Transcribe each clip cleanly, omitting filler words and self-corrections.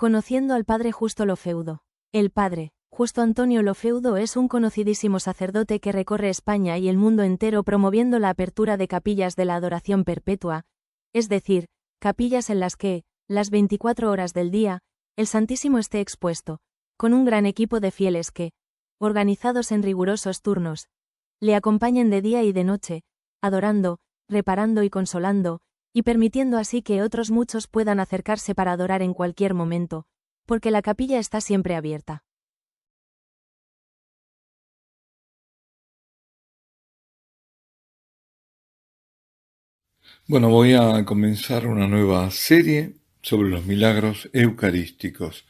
Conociendo al padre Justo Lofeudo. El padre Justo Antonio Lofeudo es un conocidísimo sacerdote que recorre España y el mundo entero promoviendo la apertura de capillas de la adoración perpetua, es decir, capillas en las que, las 24 horas del día, el Santísimo esté expuesto, con un gran equipo de fieles que, organizados en rigurosos turnos, le acompañen de día y de noche, adorando, reparando y consolando, y permitiendo así que otros muchos puedan acercarse para adorar en cualquier momento, porque la capilla está siempre abierta. Bueno, voy a comenzar una nueva serie sobre los milagros eucarísticos.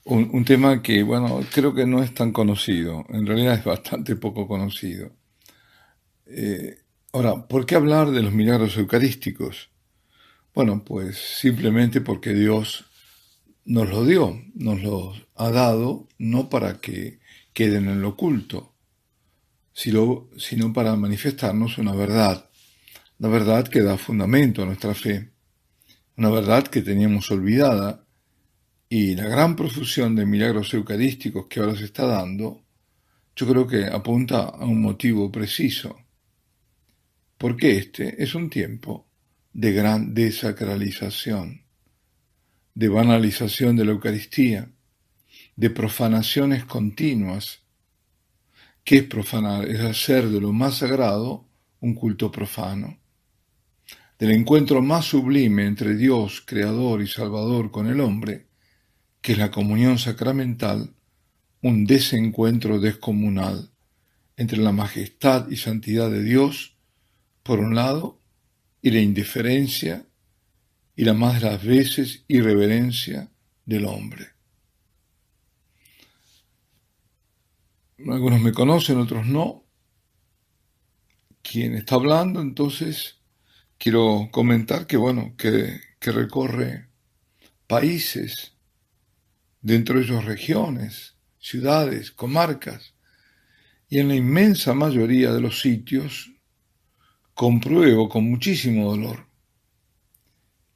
Un tema que, bueno, creo que no es tan conocido, en realidad es bastante poco conocido. Eh, Ahora, ¿por qué hablar de los milagros eucarísticos? Bueno, pues simplemente porque Dios nos lo dio, nos los ha dado, no para que queden en lo oculto, sino para manifestarnos una verdad, la verdad que da fundamento a nuestra fe, una verdad que teníamos olvidada, y la gran profusión de milagros eucarísticos que ahora se está dando, yo creo que apunta a un motivo preciso, porque este es un tiempo de gran desacralización, de banalización de la Eucaristía, de profanaciones continuas. ¿Qué es profanar? Es hacer de lo más sagrado un culto profano. Del encuentro más sublime entre Dios, Creador y Salvador, con el hombre, que es la comunión sacramental, un desencuentro descomunal entre la majestad y santidad de Dios, por un lado, y la indiferencia y la más de las veces irreverencia del hombre. Algunos me conocen, otros no. Quien está hablando, entonces, quiero comentar que, bueno, que recorre países, dentro de ellos regiones, ciudades, comarcas, y en la inmensa mayoría de los sitios compruebo con muchísimo dolor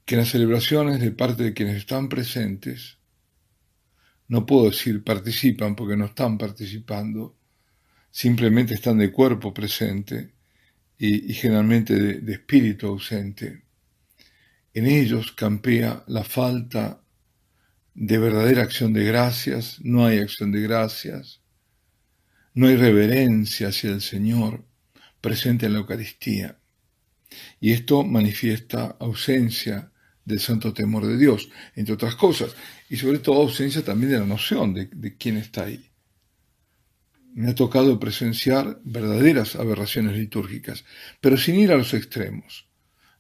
que las celebraciones de parte de quienes están presentes, no puedo decir participan porque no están participando, simplemente están de cuerpo presente y generalmente de espíritu ausente. En ellos campea la falta de verdadera acción de gracias, no hay acción de gracias, no hay reverencia hacia el Señor presente en la Eucaristía. Y esto manifiesta ausencia del santo temor de Dios, entre otras cosas, y sobre todo ausencia también de la noción de quién está ahí. Me ha tocado presenciar verdaderas aberraciones litúrgicas, pero sin ir a los extremos.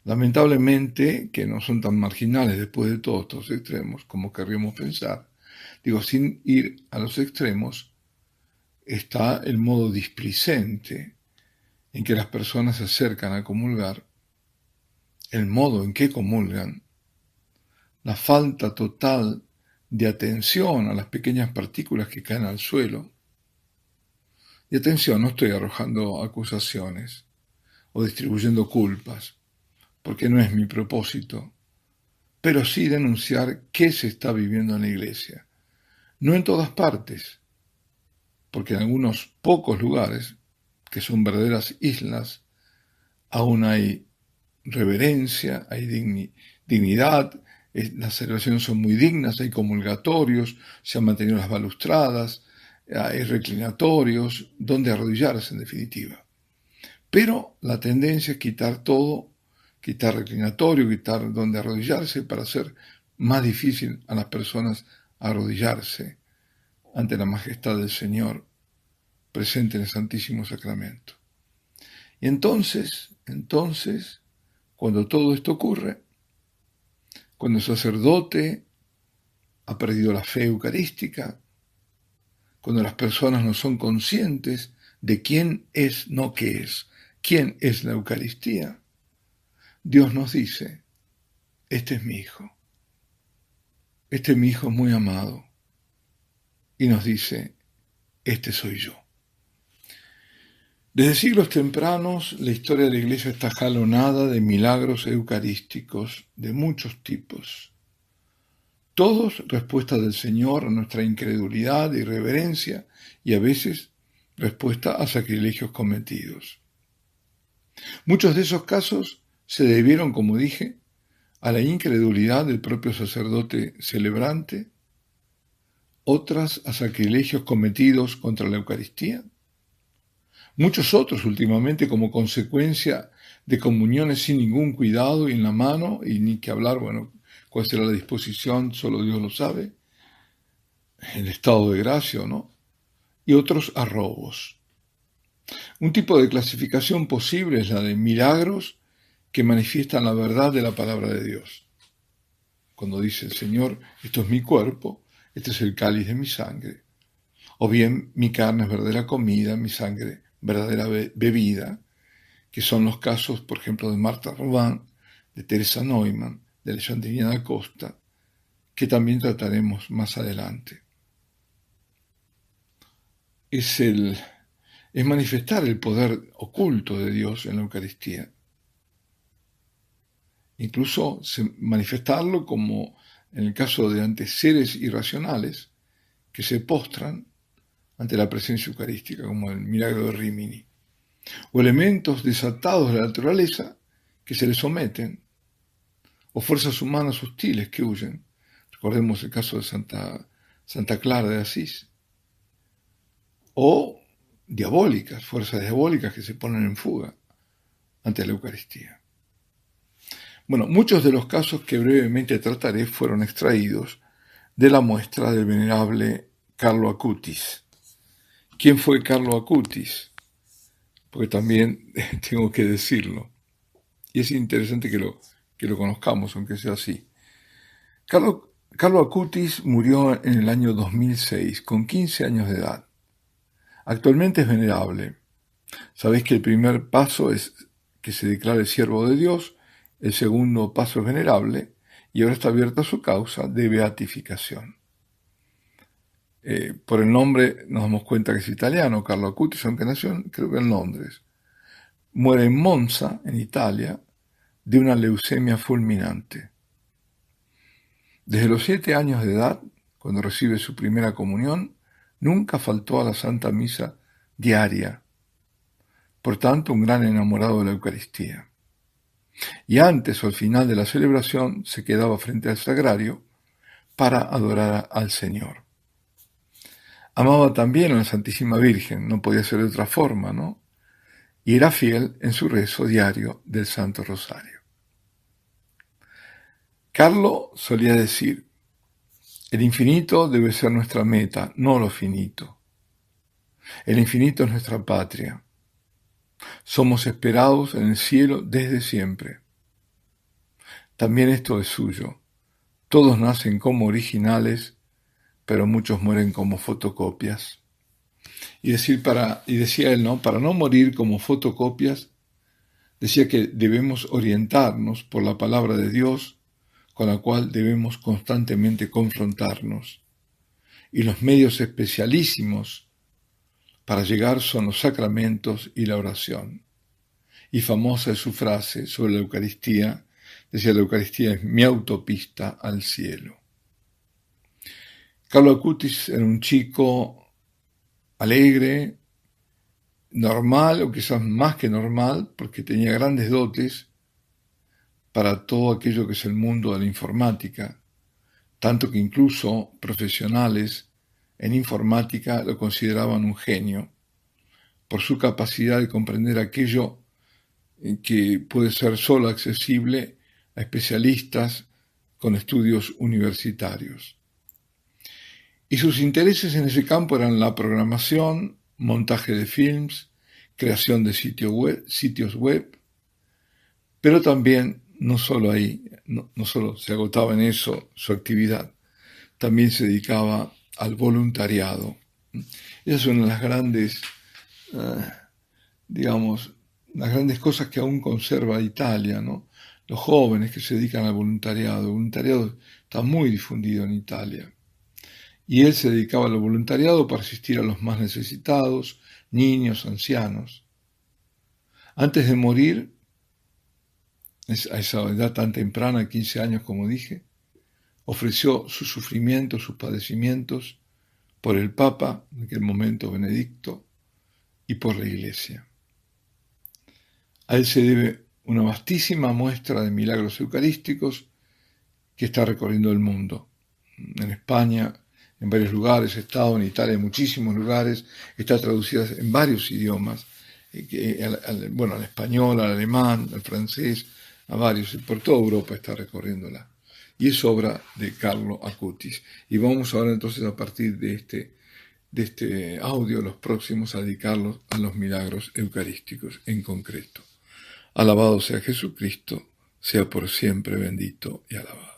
Lamentablemente, que no son tan marginales después de todos estos extremos como querríamos pensar, digo, sin ir a los extremos, está el modo displicente en que las personas se acercan a comulgar, el modo en que comulgan, la falta total de atención a las pequeñas partículas que caen al suelo. Y atención, no estoy arrojando acusaciones o distribuyendo culpas, porque no es mi propósito, pero sí denunciar qué se está viviendo en la iglesia. No en todas partes, porque en algunos pocos lugares, que son verdaderas islas, aún hay reverencia, hay dignidad, las celebraciones son muy dignas, hay comulgatorios, se han mantenido las balustradas, hay reclinatorios, donde arrodillarse en definitiva. Pero la tendencia es quitar todo, quitar reclinatorio, quitar donde arrodillarse para hacer más difícil a las personas arrodillarse ante la majestad del Señor presente en el Santísimo Sacramento. Y entonces, cuando todo esto ocurre, cuando el sacerdote ha perdido la fe eucarística, cuando las personas no son conscientes de quién es, no qué es, quién es la Eucaristía, Dios nos dice, este es mi hijo, este es mi hijo muy amado, y nos dice, este soy yo. Desde siglos tempranos, la historia de la Iglesia está jalonada de milagros eucarísticos de muchos tipos. Todos respuesta del Señor a nuestra incredulidad, irreverencia y a veces respuesta a sacrilegios cometidos. Muchos de esos casos se debieron, como dije, a la incredulidad del propio sacerdote celebrante, otras a sacrilegios cometidos contra la Eucaristía, muchos otros últimamente como consecuencia de comuniones sin ningún cuidado y en la mano, y ni que hablar, bueno, cuál será la disposición, solo Dios lo sabe, el estado de gracia, ¿no? Y otros a robos. Un tipo de clasificación posible es la de milagros que manifiestan la verdad de la palabra de Dios. Cuando dice el Señor, esto es mi cuerpo, este es el cáliz de mi sangre. O bien, mi carne es verdadera comida, mi sangre verdadera bebida, que son los casos, por ejemplo, de Martha Robin, de Teresa Neumann, de Alejandrina da Costa, que también trataremos más adelante. Es manifestar el poder oculto de Dios en la Eucaristía. Incluso manifestarlo como en el caso de ante seres irracionales que se postran ante la presencia eucarística, como el milagro de Rimini, o elementos desatados de la naturaleza que se le someten, o fuerzas humanas hostiles que huyen. Recordemos el caso de Santa Clara de Asís. O diabólicas, fuerzas diabólicas que se ponen en fuga ante la Eucaristía. Bueno, muchos de los casos que brevemente trataré fueron extraídos de la muestra del venerable Carlo Acutis. ¿Quién fue Carlo Acutis? Porque también tengo que decirlo. Y es interesante que lo conozcamos, aunque sea así. Carlo Acutis murió en el año 2006, con 15 años de edad. Actualmente es venerable. Sabéis que el primer paso es que se declare siervo de Dios, el segundo paso es venerable, y ahora está abierta su causa de beatificación. Por el nombre nos damos cuenta que es italiano, Carlo Acutis, aunque nació creo que en Londres. Muere en Monza, en Italia, de una leucemia fulminante. Desde los 7 años de edad, cuando recibe su primera comunión, nunca faltó a la Santa Misa diaria. Por tanto, un gran enamorado de la Eucaristía. Y antes o al final de la celebración se quedaba frente al sagrario para adorar al Señor. Amaba también a la Santísima Virgen, no podía ser de otra forma, ¿no? Y era fiel en su rezo diario del Santo Rosario. Carlo solía decir, el infinito debe ser nuestra meta, no lo finito. El infinito es nuestra patria. Somos esperados en el cielo desde siempre. También esto es suyo. Todos nacen como originales, pero muchos mueren como fotocopias. Y decía él, ¿no? Para no morir como fotocopias, decía que debemos orientarnos por la palabra de Dios, con la cual debemos constantemente confrontarnos. Y los medios especialísimos para llegar son los sacramentos y la oración. Y famosa es su frase sobre la Eucaristía. Decía, la Eucaristía es mi autopista al cielo. Carlo Acutis era un chico alegre, normal, o quizás más que normal, porque tenía grandes dotes para todo aquello que es el mundo de la informática, tanto que incluso profesionales en informática lo consideraban un genio, por su capacidad de comprender aquello que puede ser solo accesible a especialistas con estudios universitarios. Y sus intereses en ese campo eran la programación, montaje de films, creación de sitios web, pero también no solo ahí, no solo se agotaba en eso su actividad, también se dedicaba al voluntariado. Esa es una de las grandes, las grandes cosas que aún conserva Italia, ¿no? Los jóvenes que se dedican al voluntariado. El voluntariado está muy difundido en Italia. Y él se dedicaba al voluntariado para asistir a los más necesitados, niños, ancianos. Antes de morir, a esa edad tan temprana, 15 años como dije, ofreció sus sufrimientos, sus padecimientos por el Papa, en aquel momento Benedicto, y por la Iglesia. A él se debe una vastísima muestra de milagros eucarísticos que está recorriendo el mundo. En España, en varios lugares, he estado en Italia, en muchísimos lugares, está traducida en varios idiomas, al español, al alemán, al francés, a varios, por toda Europa está recorriéndola. Y es obra de Carlo Acutis. Y vamos ahora entonces a partir de este audio, los próximos, a dedicarlos a los milagros eucarísticos en concreto. Alabado sea Jesucristo, sea por siempre bendito y alabado.